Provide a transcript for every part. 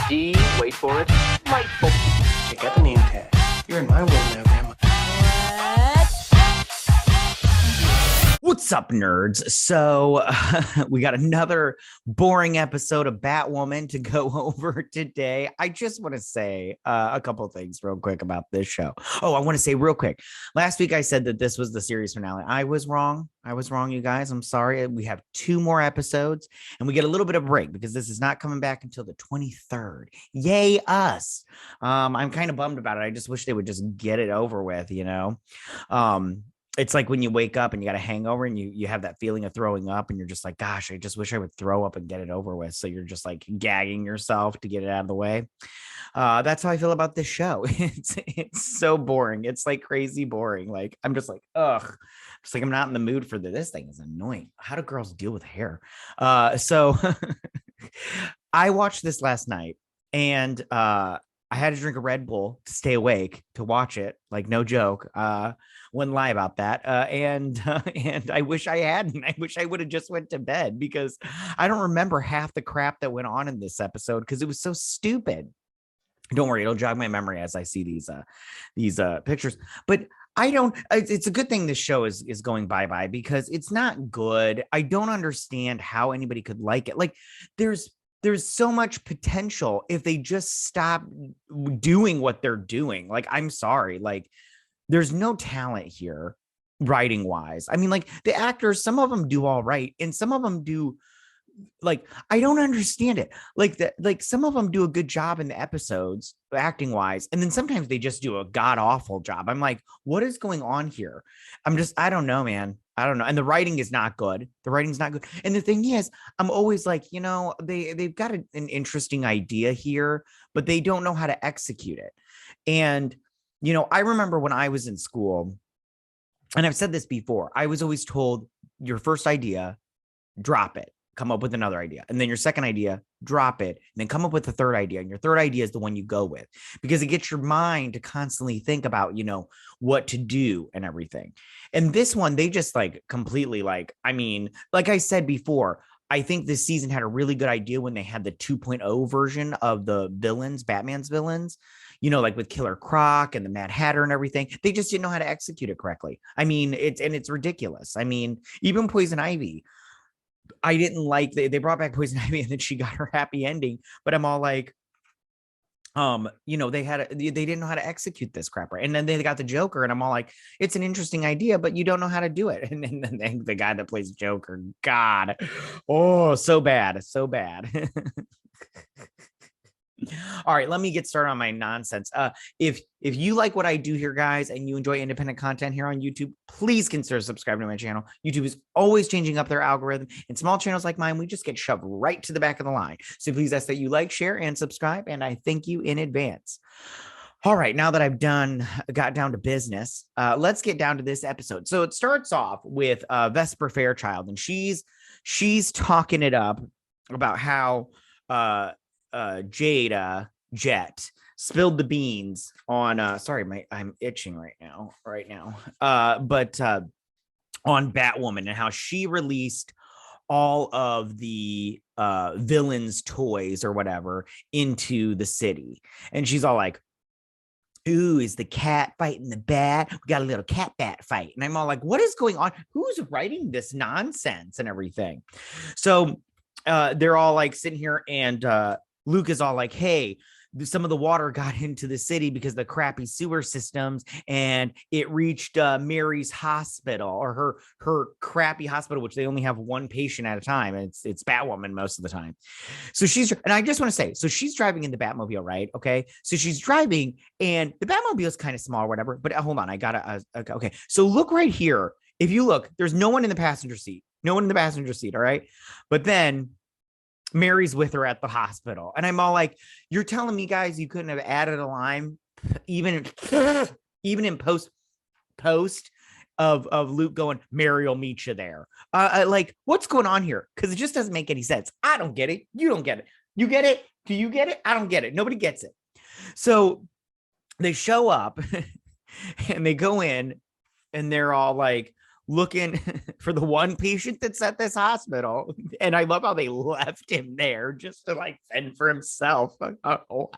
D, wait for it, Lightful. Check out the name tag. You're in my world now, Grandma. What's up, nerds? So we got another boring episode of Batwoman to go over today. I just want to say a couple of things real quick about this show. Oh, I want to say real quick. Last week I said that this was the series finale. I was wrong, you guys. I'm sorry. We have 2 more episodes and we get a little bit of break because this is not coming back until the 23rd. Yay, us. I'm kind of bummed about it. I just wish they would just get it over with, you know? It's like when you wake up and you got a hangover and you have that feeling of throwing up and you're just like, gosh, I just wish I would throw up and get it over with. So you're just like gagging yourself to get it out of the way. That's how I feel about this show. It's so boring. It's like crazy boring. Like, I'm just like, ugh. It's like I'm not in the mood for this. This thing is annoying. How do girls deal with hair? So I watched this last night and I had to drink a Red Bull to stay awake to watch it. Like, no joke. Wouldn't lie about that. And I wish I hadn't. I wish I would have just went to bed because I don't remember half the crap that went on in this episode because it was so stupid. Don't worry, it'll jog my memory as I see these pictures. But I don't. It's a good thing this show is going bye-bye because it's not good. I don't understand how anybody could like it. Like, there's so much potential if they just stop doing what they're doing. Like, I'm sorry. Like, there's no talent here writing wise. I mean, like, the actors, some of them do all right. And some of them do, like, I don't understand it. Like some of them do a good job in the episodes acting wise. And then sometimes they just do a god awful job. I'm like, what is going on here? I don't know, man. I don't know. And the writing is not good. The writing's not good. And the thing is, I'm always like, you know, they've got an interesting idea here, but they don't know how to execute it. And, you know, I remember when I was in school, and I've said this before, I was always told your first idea, drop it, come up with another idea. And then your second idea, drop it, and then come up with a third idea. And your third idea is the one you go with because it gets your mind to constantly think about, you know, what to do and everything. And this one, they just like completely like, I mean, like I said before, I think this season had a really good idea when they had the 2.0 version of the villains, Batman's villains, you know, like with Killer Croc and the Mad Hatter and everything. They just didn't know how to execute it correctly. I mean, it's ridiculous. I mean, even Poison Ivy, I didn't like, they brought back Poison Ivy and then she got her happy ending, but I'm all like, you know, they didn't know how to execute this crap right. And then they got the Joker and I'm all like, it's an interesting idea, but you don't know how to do it. And then the guy that plays Joker, God, oh, so bad. All right, let me get started on my nonsense. If you like what I do here, guys, and you enjoy independent content here on YouTube, please consider subscribing to my channel. YouTube is always changing up their algorithm, and small channels like mine, we just get shoved right to the back of the line. So please ask that you like, share, and subscribe, and I thank you in advance. All right, now that I've got down to business, let's get down to this episode. So it starts off with Vesper Fairchild, and she's talking it up about how Jada Jet spilled the beans on sorry, I'm itching right now but on Batwoman and how she released all of the villains' toys or whatever into the city. And she's all like, ooh, is the cat fighting the bat? We got a little cat bat fight. And I'm all like, what is going on? Who's writing this nonsense and everything? So they're all like sitting here and Luke is all like, hey, some of the water got into the city because of the crappy sewer systems and it reached Mary's hospital or her crappy hospital, which they only have one patient at a time. It's Batwoman most of the time. So and I just want to say, so she's driving in the Batmobile, right? Okay. So she's driving and the Batmobile is kind of small or whatever, but hold on. I gotta, okay. So look right here. If you look, there's no one in the passenger seat, all right. But then Mary's with her at the hospital. And I'm all like, you're telling me, guys, you couldn't have added a line even in post of Luke going, Mary will meet you there. Like, what's going on here? Because it just doesn't make any sense. I don't get it. You don't get it. You get it? Do you get it? I don't get it. Nobody gets it. So they show up and they go in and they're all like, looking for the one patient that's at this hospital. And I love how they left him there just to like fend for himself. Oh,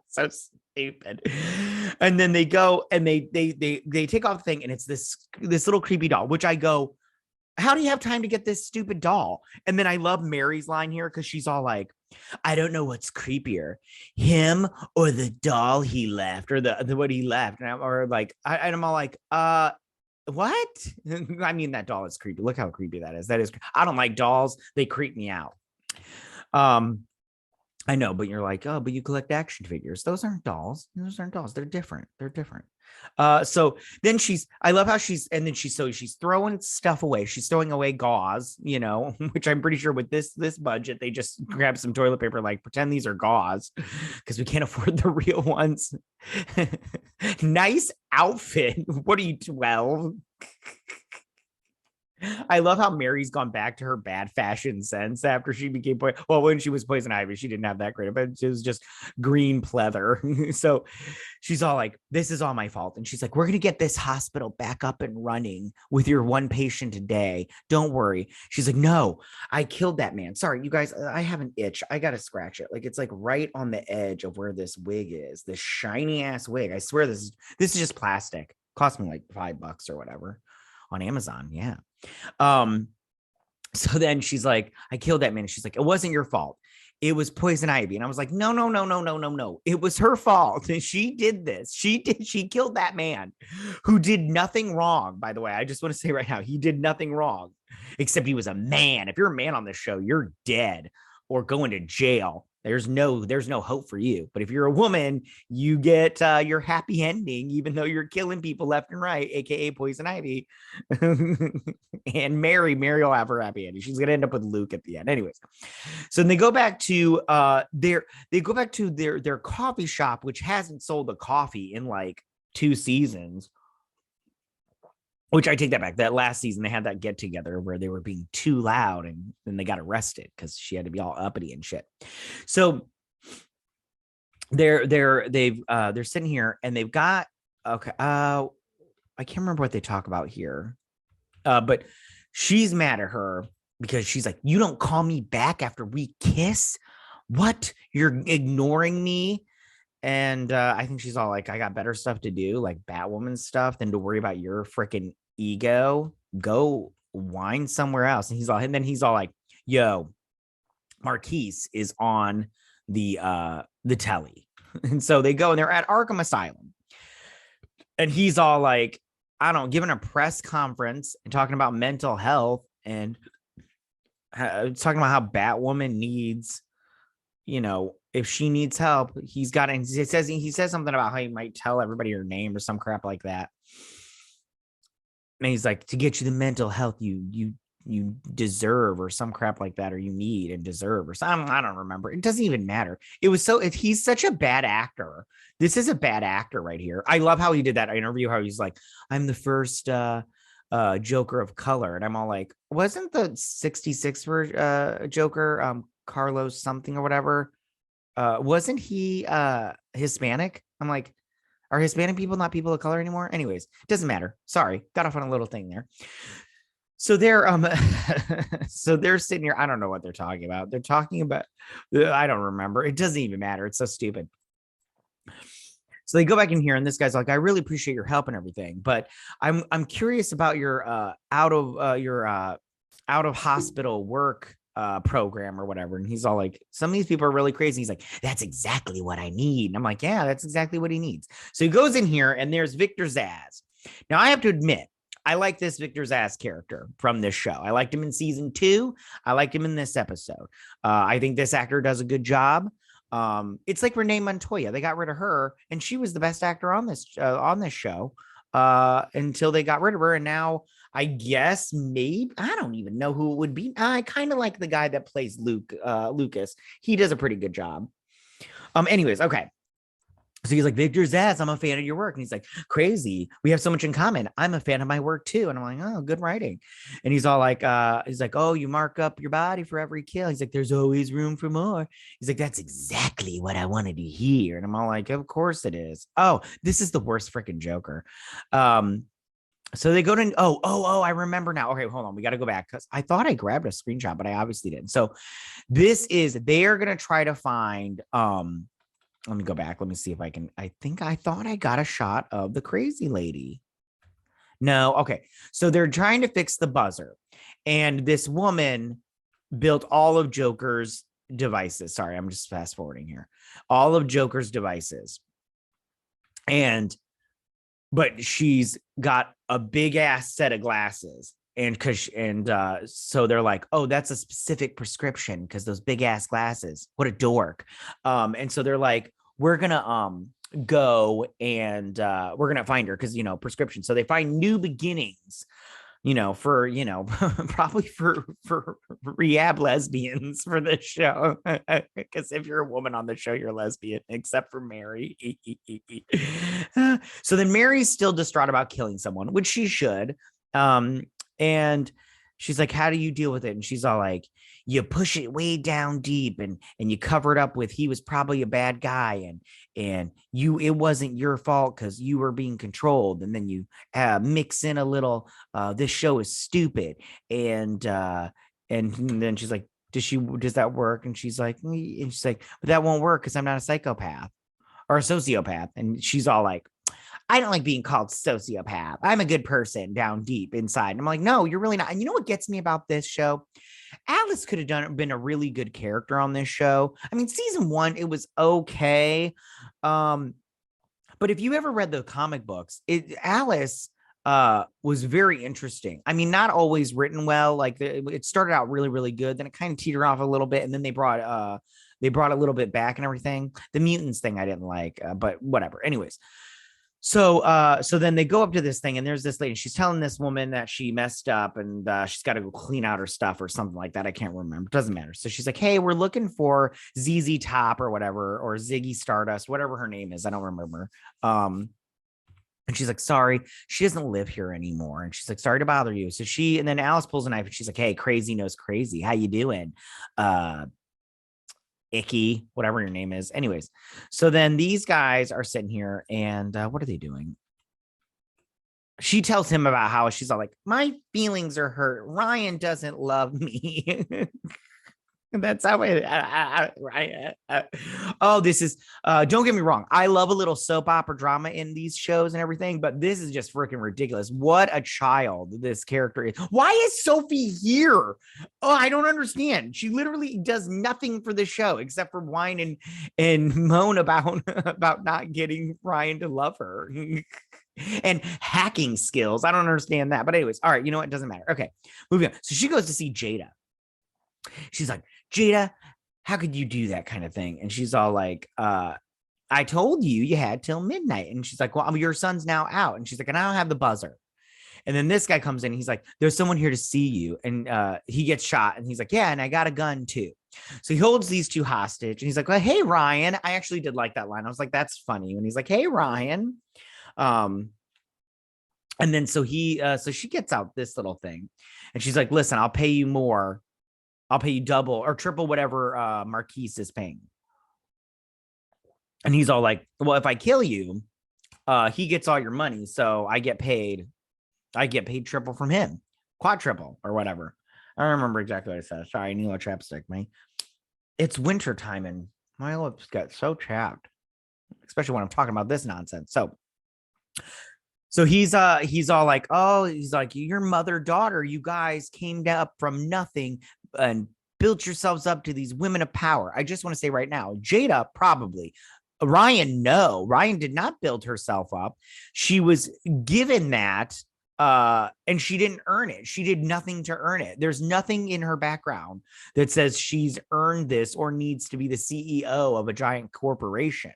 so stupid. And then they go and they take off the thing, and it's this little creepy doll, which I go, how do you have time to get this stupid doll? And then I love Mary's line here because she's all like, I don't know what's creepier, him or the doll he left, or the what he left. And I'm all like, what? I mean, that doll is creepy. Look how creepy that is. That is, I don't like dolls. They creep me out. I know, but you're like, oh, but you collect action figures. Those aren't dolls. Those aren't dolls. They're different. They're different. So then I love how she's throwing stuff away. She's throwing away gauze, which I'm pretty sure with this budget, they just grab some toilet paper, like pretend these are gauze because we can't afford the real ones. Nice outfit. What are you, 12? I love how Mary's gone back to her bad fashion sense after she became when she was Poison Ivy, she didn't have that great, but it was just green pleather. So she's all like, this is all my fault. And she's like, we're going to get this hospital back up and running with your one patient a day. Don't worry. She's like, no, I killed that man. Sorry, you guys, I have an itch. I got to scratch it. Like, it's like right on the edge of where this wig is, this shiny ass wig. I swear this is just plastic. Cost me like $5 or whatever on Amazon. Yeah. So then she's like, I killed that man. And she's like, it wasn't your fault. It was Poison Ivy. And I was like, no. It was her fault. She did this. She killed that man who did nothing wrong. By the way, I just want to say right now, he did nothing wrong, except he was a man. If you're a man on this show, you're dead or going to jail. There's no hope for you. But if you're a woman, you get your happy ending, even though you're killing people left and right, aka Poison Ivy. And Mary will have her happy ending. She's gonna end up with Luke at the end. Anyways, so they go back to their coffee shop, which hasn't sold a coffee in like 2 seasons. Which I take that back. That last season, they had that get together where they were being too loud, and then they got arrested because she had to be all uppity and shit. So they're sitting here and they've got, okay. I can't remember what they talk about here. But she's mad at her because she's like, you don't call me back after we kiss? What? You're ignoring me? And I think she's all like, I got better stuff to do, like Batwoman stuff, than to worry about your freaking ego. Go whine somewhere else. And then he's all like, yo, Marquise is on the telly. And so they go and they're at Arkham Asylum. And he's all like, I don't know, giving a press conference and talking about mental health and talking about how Batwoman needs, if she needs help, he says something about how he might tell everybody her name or some crap like that. And he's like, to get you the mental health you deserve, or some crap like that, or you need and deserve, or something. I don't remember. It doesn't even matter. He's such a bad actor. This is a bad actor right here. I love how he did that interview, how he's like, I'm the first Joker of color. And I'm all like, wasn't the 66 Joker Carlos something or whatever? Wasn't he Hispanic? I'm like, are Hispanic people not people of color anymore? Anyways, doesn't matter. Sorry, got off on a little thing there. So they're sitting here. I don't know what they're talking about. They're talking about, I don't remember. It doesn't even matter. It's so stupid. So they go back in here, and this guy's like, I really appreciate your help and everything, but I'm curious about your out of hospital work program or whatever. And he's all like, some of these people are really crazy. He's like, that's exactly what I need. And I'm like, yeah, that's exactly what he needs. So he goes in here, and there's Victor Zsasz. Now I have to admit, I like this Victor Zsasz character from this show. I liked him in season 2. I liked him in this episode. I think this actor does a good job. It's like Renee Montoya. They got rid of her, and she was the best actor on this show until they got rid of her. And now I guess maybe, I don't even know who it would be. I kind of like the guy that plays Lucas. He does a pretty good job. Anyways, okay. So he's like, Victor Zsasz, I'm a fan of your work. And he's like, crazy. We have so much in common. I'm a fan of my work too. And I'm like, oh, good writing. And he's all like, oh, you mark up your body for every kill. He's like, there's always room for more. He's like, that's exactly what I wanted to hear. And I'm all like, of course it is. Oh, this is the worst freaking Joker. So they go to I remember now. Okay, hold on. We got to go back because I thought I grabbed a screenshot, but I obviously didn't. So they are gonna try to find let me go back. Let me see if I can. I thought I got a shot of the crazy lady. No, okay. So they're trying to fix the buzzer, and this woman built all of Joker's devices. Sorry, I'm just fast forwarding here. All of Joker's devices. But she's got a big ass set of glasses. So they're like, oh, that's a specific prescription because those big ass glasses. What a dork. And so they're like, we're gonna go and we're gonna find her because prescription. So they find New Beginnings, for probably for rehab lesbians for this show. Because if you're a woman on the show, you're lesbian, except for Mary. So then Mary's still distraught about killing someone, which she should. And she's like, how do you deal with it? And she's all like, you push it way down deep and you cover it up with he was probably a bad guy and it wasn't your fault because you were being controlled. And then you mix in a little this show is stupid. And then she's like, does that work? And she's like, but that won't work because I'm not a psychopath or a sociopath. And she's all like, I don't like being called sociopath. I'm a good person down deep inside. And I'm like, no, you're really not. And you know what gets me about this show? Alice could have been a really good character on this show. I mean, season 1, it was okay. But if you ever read the comic books, Alice was very interesting. I mean, not always written well. Like it started out really, really good. Then it kind of teetered off a little bit. And then they brought a little bit back and everything. The mutants thing I didn't like, but whatever. Anyways. So then they go up to this thing and there's this lady. She's telling this woman that she messed up and she's got to go clean out her stuff or something like that. I can't remember. It doesn't matter. So she's like, hey, we're looking for ZZ Top or whatever, or Ziggy Stardust, whatever her name is. I don't remember. And she's like, sorry, she doesn't live here anymore. And she's like, sorry to bother you. And then Alice pulls a knife and she's like, hey, crazy knows crazy. How you doing? Icky, whatever your name is. Anyways, so then these guys are sitting here and what are they doing? She tells him about how she's all like, my feelings are hurt. Ryan doesn't love me. That's how this is don't get me wrong, I love a little soap opera drama in these shows and everything, but this is just freaking ridiculous. What a child this character is. Why is Sophie here? Oh, I don't understand. She literally does nothing for the show except for whine and moan about not getting Ryan to love her. And hacking skills. I don't understand that, but anyways, all right, you know what, it doesn't matter. Okay, moving on. So she goes to see Jada. She's like, Jada, how could you do that kind of thing? And she's all like, I told you had till midnight. And she's like, well, your son's now out. And she's like, and I don't have the buzzer. And then this guy comes in. He's like, there's someone here to see you. And he gets shot. And he's like, yeah, and I got a gun too. So he holds these two hostage. And he's like, well, hey, Ryan. I actually did like that line. I was like, that's funny. And he's like, hey, Ryan. And then so she gets out this little thing. And she's like, listen, I'll pay you more. I'll pay you double or triple whatever Marquise is paying. And he's all like, well, if I kill you, he gets all your money. So I get paid triple from him, quadruple or whatever. I don't remember exactly what I said. Sorry, I need a chapstick, man. It's winter time and my lips got so chapped, especially when I'm talking about this nonsense. So he's all like, oh, he's like, your mother, daughter, you guys came up from nothing and built yourselves up to these women of power. I just want to say right now, Jada probably, Ryan, no, Ryan did not build herself up. She was given that and she didn't earn it. She did nothing to earn it. There's nothing in her background that says she's earned this or needs to be the CEO of a giant corporation.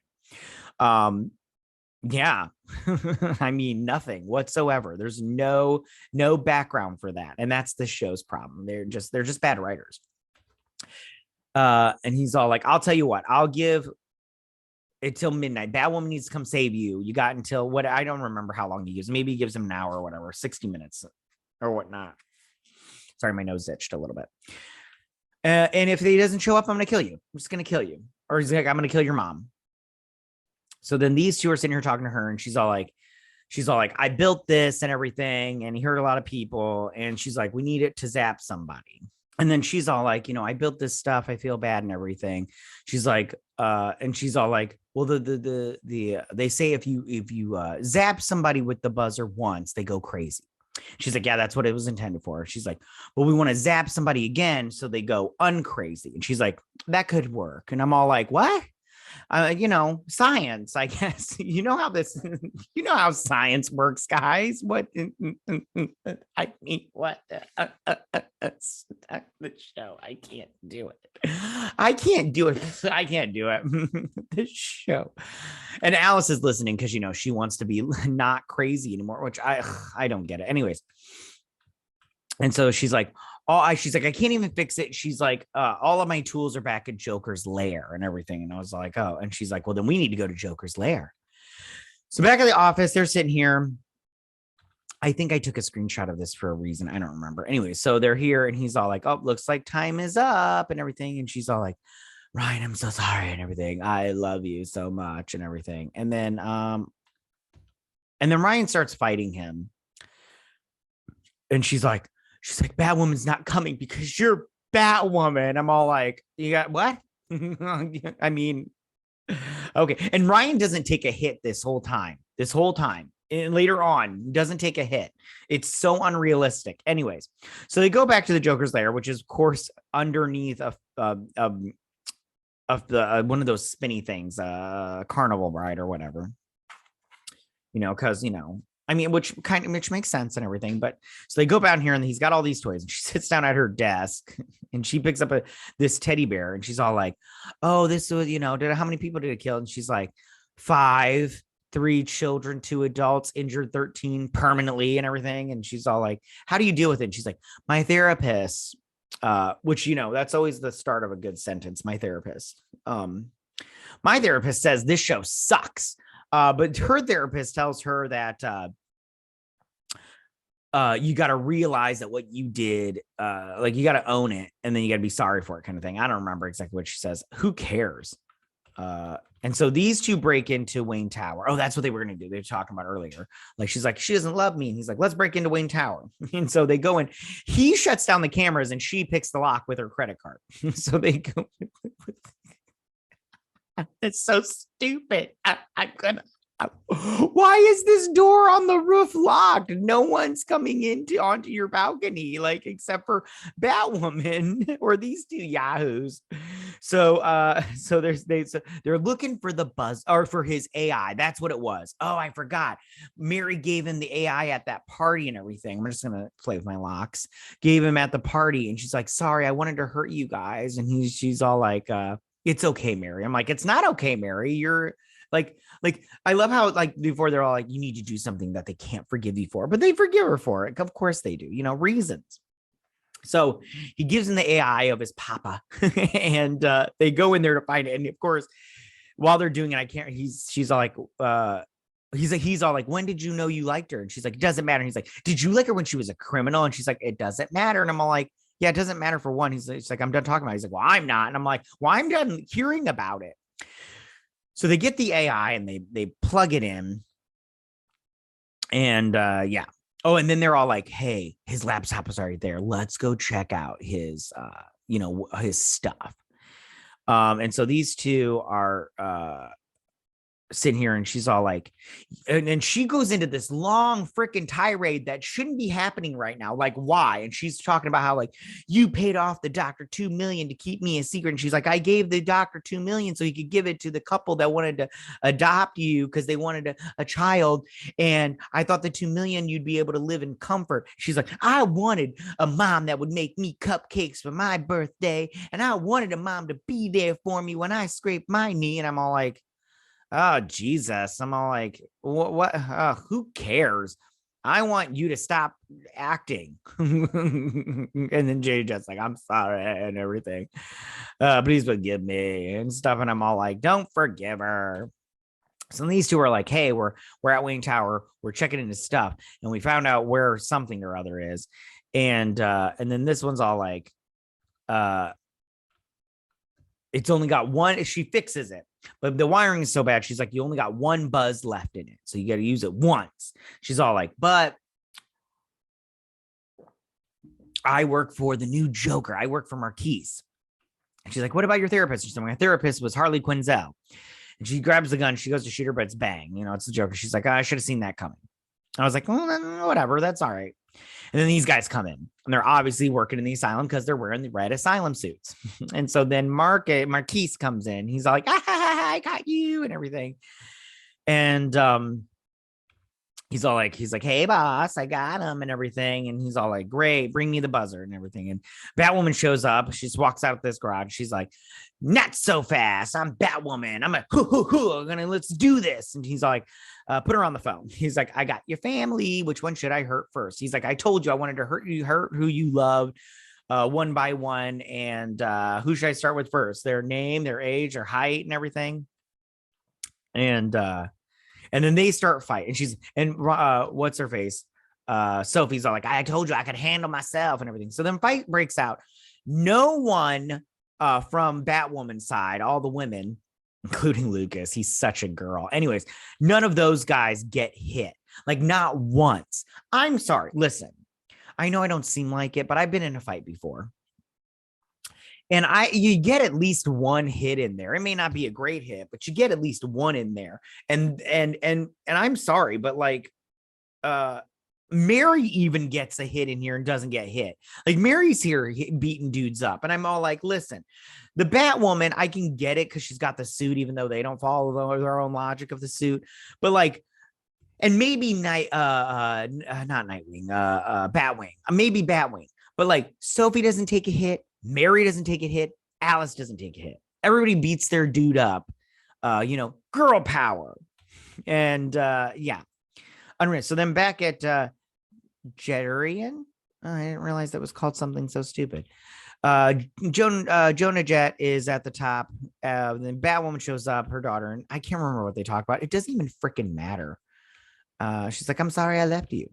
Yeah, I mean, nothing whatsoever. There's no background for that. And that's the show's problem. They're just bad writers. And he's all like, I'll tell you what, I'll give it till midnight. Batwoman needs to come save you. You got until what? I don't remember how long he gives. Maybe he gives him an hour or whatever, 60 minutes or whatnot. Sorry, my nose itched a little bit. And if he doesn't show up, I'm going to kill you. I'm just going to kill you. Or he's like, I'm going to kill your mom. So then these two are sitting here talking to her and she's all like, she's all like, I built this and everything, and he hurt a lot of people. And she's like, we need it to zap somebody. And then she's all like, I built this stuff. I feel bad and everything. She's like, and she's all like, well, they say if you zap somebody with the buzzer once, they go crazy. She's like, yeah, that's what it was intended for. She's like, well, we want to zap somebody again so they go uncrazy. And she's like, that could work. And I'm all like, what? Science, I guess. You know how science works, guys. What? I mean, what? The show. I can't do it. I can't do it. This show. And Alice is listening because, she wants to be not crazy anymore, which I don't get it. Anyways. And so she's like, she's like, I can't even fix it. She's like, all of my tools are back at Joker's lair and everything. And I was like, oh, and she's like, well, then we need to go to Joker's lair. So back at the office, they're sitting here. I think I took a screenshot of this for a reason. I don't remember. Anyway, so they're here and he's all like, oh, looks like time is up and everything. And she's all like, Ryan, I'm so sorry and everything. I love you so much and everything. And then Ryan starts fighting him. And she's like, Batwoman's not coming because you're Batwoman. I'm all like, you got what? I mean, okay. And Ryan doesn't take a hit this whole time. And later on, doesn't take a hit. It's so unrealistic. Anyways, so they go back to the Joker's lair, which is, of course, underneath of the one of those spinny things, carnival ride or whatever. Because which makes sense and everything. But so they go down here and he's got all these toys and she sits down at her desk and she picks up this teddy bear and she's all like, oh, this was, how many people did it kill? And she's like, 5, 3 children, 2 adults, injured 13 permanently and everything. And she's all like, how do you deal with it? And she's like, my therapist, which, that's always the start of a good sentence. My therapist says this show sucks. But her therapist tells her that you got to realize that what you did, you got to own it, and then you got to be sorry for it, kind of thing. I don't remember exactly what she says. Who cares? And so these two break into Wayne Tower. Oh, that's what they were going to do. They were talking about earlier. Like, she's like, she doesn't love me. And he's like, let's break into Wayne Tower. And so they go in. He shuts down the cameras and she picks the lock with her credit card. So they go. It's so stupid. I'm gonna. Why is this door on the roof locked? No one's coming onto your balcony, except for Batwoman or these two yahoos. So they're looking for the buzz or for his AI. That's what it was. Oh, I forgot. Mary gave him the AI at that party and everything. I'm just gonna play with my locks. Gave him at the party, and she's like, "Sorry, I wanted to hurt you guys." And she's all like, "It's okay, Mary." I'm like, "It's not okay, Mary. You're." Like, I love how, before they're all like, you need to do something that they can't forgive you for, but they forgive her for it. Of course they do, reasons. So he gives him the AI of his papa and they go in there to find it. And of course, while they're doing it, she's all like, he's all like, when did you know you liked her? And she's like, it doesn't matter. He's like, did you like her when she was a criminal? And she's like, it doesn't matter. And I'm all like, yeah, it doesn't matter for one. He's like, I'm done talking about it. He's like, well, I'm not. And I'm like, well, I'm done hearing about it. So they get the AI and they plug it in. And yeah. Oh, and then they're all like, hey, his laptop is already there. Let's go check out his his stuff. And so these two are sitting here and she's all like, and she goes into this long freaking tirade that shouldn't be happening right now. Like, why? And she's talking about how, like, you paid off the doctor $2 million to keep me a secret. And she's like, I gave the doctor $2 million so he could give it to the couple that wanted to adopt you because they wanted a child. And I thought the $2 million you'd be able to live in comfort. She's like, I wanted a mom that would make me cupcakes for my birthday. And I wanted a mom to be there for me when I scraped my knee. And I'm all like, oh, Jesus. I'm all like, what? Who cares? I want you to stop acting. And then Jay just like, I'm sorry and everything. Please forgive me and stuff. And I'm all like, don't forgive her. So these two are like, hey, we're at Wayne Tower. We're checking into stuff. And we found out where something or other is. And then this one's all like, it's only got one. She fixes it. but the wiring is so bad. She's like, you only got one buzz left in it, so you got to use it once. She's all like, but I work for the new Joker. I work for Marquise. And she's like, what about your therapist? She's like, my therapist was Harley Quinzel. And she grabs the gun. She goes to shoot her, but it's bang. It's the Joker. She's like, I should have seen that coming. I was like, well, whatever. That's all right. And then these guys come in, and they're obviously working in the asylum because they're wearing the red asylum suits. And so then Marquise comes in. He's like, I got you and everything. And he's like, hey, boss, I got him and everything. And he's all like, great, bring me the buzzer and everything. And Batwoman shows up. She just walks out of this garage. She's like, not so fast. I'm Batwoman. I'm like, let's do this. And he's like, put her on the phone. He's like, I got your family. Which one should I hurt first? He's like, I told you I wanted to hurt who you loved one by one. And who should I start with first? Their name, their age, their height, and everything. And then they start fighting. And what's her face? Sophie's all like, I told you I could handle myself and everything. So then fight breaks out. No one from Batwoman's side, all the women, including Lucas, he's such a girl. Anyways, none of those guys get hit. Like, not once. I'm sorry. Listen, I know I don't seem like it, but I've been in a fight before. And you get at least one hit in there. It may not be a great hit, but you get at least one in there. And I'm sorry, but like Mary even gets a hit in here and doesn't get hit. Like, Mary's here beating dudes up. And I'm all like, listen, the Batwoman, I can get it because she's got the suit, even though they don't follow their own logic of the suit. But like, and maybe not Nightwing, Batwing, maybe Batwing. But like, Sophie doesn't take a hit. Mary doesn't take a hit. Alice doesn't take a hit. Everybody beats their dude up. Girl power. And yeah. Unreal. So then back at Jetterian. I didn't realize that was called something so stupid. Jonah Jet is at the top. Then Batwoman shows up, her daughter, and I can't remember what they talk about. It doesn't even freaking matter. She's like, I'm sorry I left you.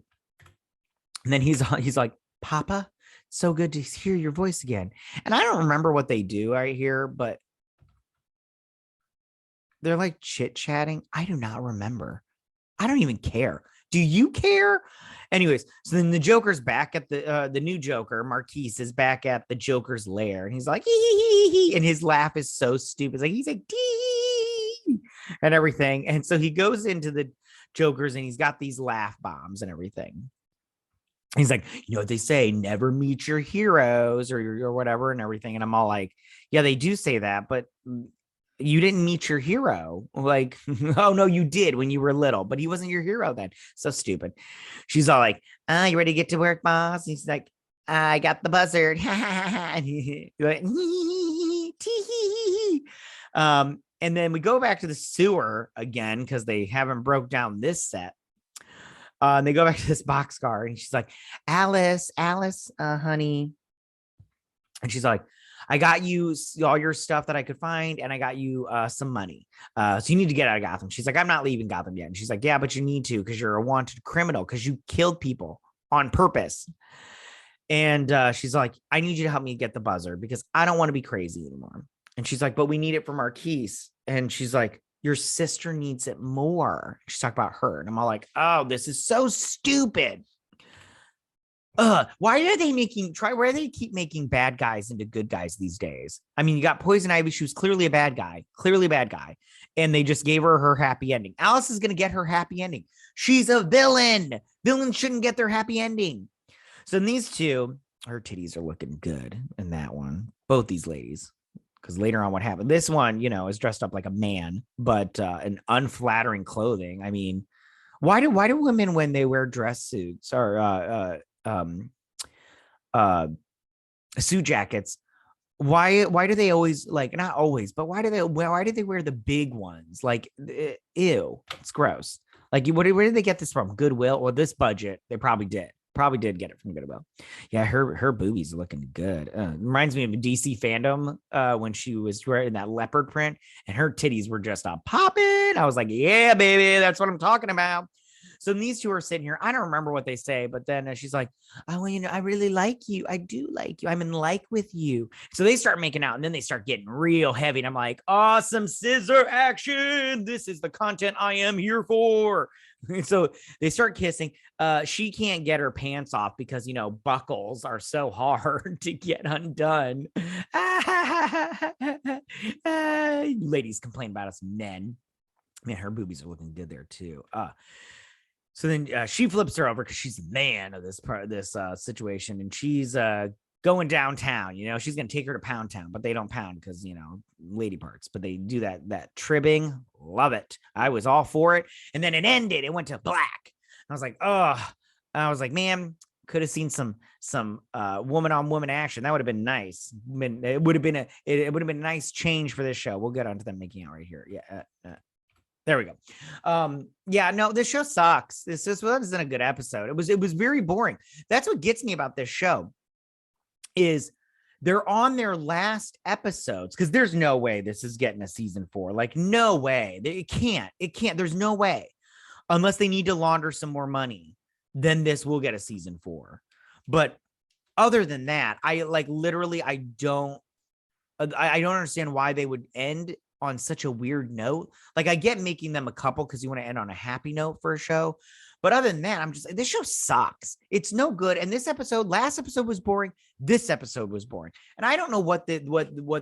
And then he's like, Papa, so good to hear your voice again. And I don't remember what they do right here, but they're like chit-chatting. I do not remember. I don't even care. Do you care? Anyways, so then the Joker's back at the new Joker, Marquise, is back at the Joker's lair, and he's like, hee, and his laugh is so stupid. It's like, he's like, dee, and everything. And so he goes into the Joker's, and he's got these laugh bombs and everything. He's like, you know what they say, never meet your heroes or whatever and everything. And I'm all like, yeah, they do say that, but you didn't meet your hero. Like, oh no, you did when you were little, but he wasn't your hero then. So stupid. She's all like, you ready to get to work, boss? And he's like, I got the buzzard. And he like, and then we go back to the sewer again because they haven't broke down this set. And they go back to this boxcar, and she's like, Alice, honey. And she's like, I got you all your stuff that I could find, and I got you some money. So you need to get out of Gotham. She's like, I'm not leaving Gotham yet. And she's like, yeah, but you need to because you're a wanted criminal because you killed people on purpose. And she's like, I need you to help me get the buzzer because I don't want to be crazy anymore. And she's like, but we need it for Marquise. And she's like, your sister needs it more. She's talking about her. And I'm all like, oh, this is so stupid. Why do they keep making bad guys into good guys these days? I mean, you got Poison Ivy. She was clearly a bad guy. And they just gave her happy ending. Alice is going to get her happy ending. She's a villain. Villains shouldn't get their happy ending. So in these two, her titties are looking good in that one. Both these ladies. Because later on, what happened? This one, is dressed up like a man, but in unflattering clothing. I mean, why do women, when they wear dress suits or suit jackets, why do they always, like, not always, but why do they wear the big ones? Like, ew, it's gross. Like, where did they get this from? Goodwill or this budget? They probably did get it from Goodwill. Yeah, her boobies are looking good. Reminds me of a DC fandom when she was wearing that leopard print and her titties were just popping. I was like, yeah, baby, that's what I'm talking about. So these two are sitting here. I don't remember what they say, but then she's like, oh, well, I really like you. I do like you. I'm in like with you. So they start making out, and then they start getting real heavy. And I'm like, awesome scissor action. This is the content I am here for. So they start kissing. She can't get her pants off because, buckles are so hard to get undone. Ladies complain about us men. Man, her boobies are looking good there too. So then she flips her over because she's the man of this situation, and she's going downtown. She's gonna take her to Pound Town, but they don't pound because lady parts. But they do that tribbing. Love it. I was all for it. And then it ended. It went to black. I was like, oh. I was like, man, could have seen some woman on woman action. That would have been nice. It would have been a nice change for this show. We'll get onto them making out right here. Yeah. There we go. Yeah, no, this show sucks. This wasn't a good episode. It was very boring. That's what gets me about this show is they're on their last episodes because there's no way this is getting a season 4. Like, no way. It can't. There's no way. Unless they need to launder some more money, then this will get a season 4. But other than that, I don't understand why they would end on such a weird note. Like, I get making them a couple because you want to end on a happy note for a show. But other than that, this show sucks. It's no good. And last episode was boring. This episode was boring. And I don't know what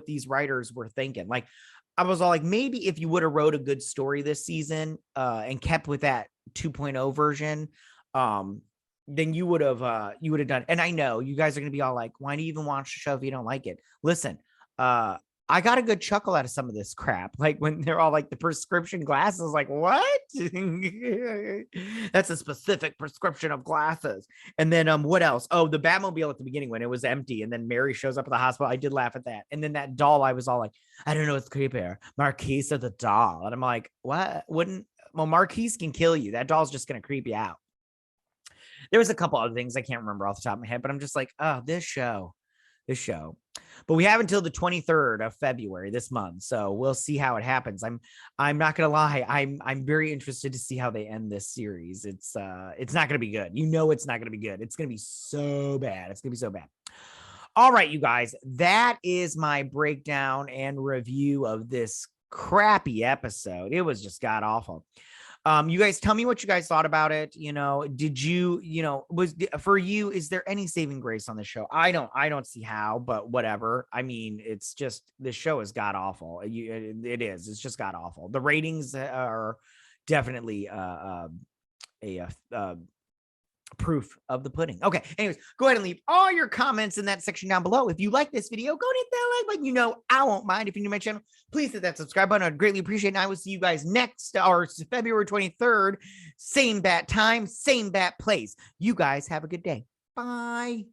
these writers were thinking. Like, I was all like, maybe if you would have wrote a good story this season and kept with that 2.0 version, then you would have done. And I know you guys are going to be all like, why do you even watch the show if you don't like it? Listen, I got a good chuckle out of some of this crap. Like when they're all like the prescription glasses, like what? That's a specific prescription of glasses. And then what else? Oh, the Batmobile at the beginning when it was empty. And then Mary shows up at the hospital. I did laugh at that. And then that doll, I was all like, I don't know what's creepier, Marquise or the doll. And I'm like, what? Marquise can kill you. That doll's just going to creep you out. There was a couple other things I can't remember off the top of my head, but I'm just like, oh, this show. But we have until the 23rd of February this month, so we'll see how it happens. I'm not gonna lie, I'm very interested to see how they end this series. It's not gonna be good. It's not gonna be good. It's gonna be so bad. All right, you guys, that is my breakdown and review of this crappy episode. It was just god awful. You guys tell me what you guys thought about it. Did you, was for you, is there any saving grace on the show? I don't see how, but whatever. I mean, it's just, this show is god awful. It is, it's just god awful. The ratings are definitely a proof of the pudding. Okay. Anyways, go ahead and leave all your comments in that section down below. If you like this video, go hit that like button. I won't mind. If you're new to my channel, please hit that subscribe button. I'd greatly appreciate it. And I will see you guys next, or February 23rd, same bat time, same bat place. You guys have a good day. Bye.